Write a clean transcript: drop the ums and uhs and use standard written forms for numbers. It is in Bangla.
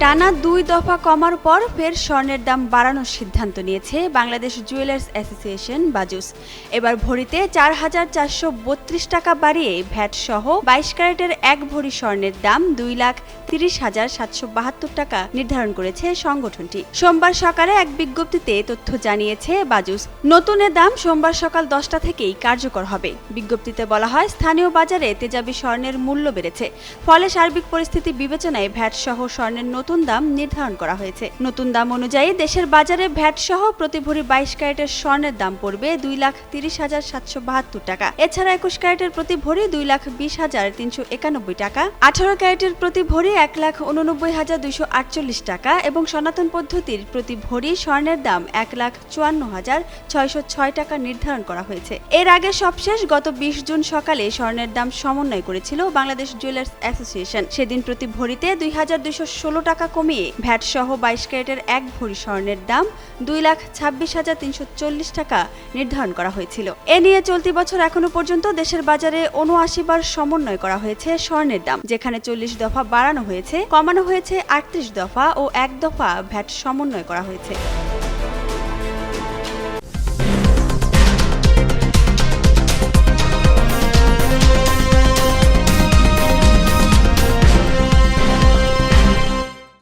টানা ২ দফা কমার পর ফের স্বর্ণের দাম বাড়ানোর সিদ্ধান্ত নিয়েছে বাংলাদেশ জুয়েলার্স অ্যাসোসিয়েশন বাজুস। এবার ভরিতে ৪,৪৩২ টাকা বাড়িয়ে ভ্যাট সহ ২২ ক্যারেটের ১ ভরি স্বর্ণের দাম ২,৩০,৭৭২ টাকা নির্ধারণ করেছে সংগঠনটি। সোমবার সকালে এক বিজ্ঞপ্তিতে তথ্য জানিয়েছে বাজুস। নতুন এ দাম সোমবার সকাল ১০টা থেকেই কার্যকর হবে। বিজ্ঞপ্তিতে বলা হয়, স্থানীয় বাজারে তেজাবি স্বর্ণের মূল্য বেড়েছে, ফলে সার্বিক পরিস্থিতি বিবেচনায় ভ্যাট সহ স্বর্ণের নতুন দাম নির্ধারণ করা হয়েছে। নতুন দাম অনুযায়ী দেশের বাজারে ভ্যাট সহ প্রতি ভরি ২২ ক্যারেটের স্বর্ণের দাম পড়বে ২,৩০,৭৭২ টাকা। এছাড়া ২১ ক্যারেটের প্রতি ভরি ২,২০,৩৯১ টাকা, ১৮ ক্যারেটের প্রতি ভরি ১,৮৯,২৪৮ টাকা এবং সনাতন পদ্ধতির প্রতি ভরি স্বর্ণের দাম ১,৫৪,৬০৬ টাকা নির্ধারণ করা হয়েছে। এর আগে সবশেষ গত ২০ জুন সকালে স্বর্ণের দাম সমন্বয় করেছিল বাংলাদেশ জুয়েলার্স অ্যাসোসিয়েশন। সেদিন প্রতি ভরিতে ২,২১৬ টাকা কমিয়ে ভ্যাট সহ ২২ ক্যারেটের ১ ভরি স্বর্ণের দাম ২,২৬,৩৪০ টাকা নির্ধারণ করা হয়েছিল। এ নিয়ে চলতি বছর এখনো পর্যন্ত দেশের বাজারে ৭৯ বার সমন্বয় করা হয়েছে স্বর্ণের দাম, যেখানে ৪০ দফা বাড়ানো হয়েছে, কমানো হয়েছে ৩৮ দফা ও ১ দফা ভ্যাট সমন্বয় করা হয়েছে।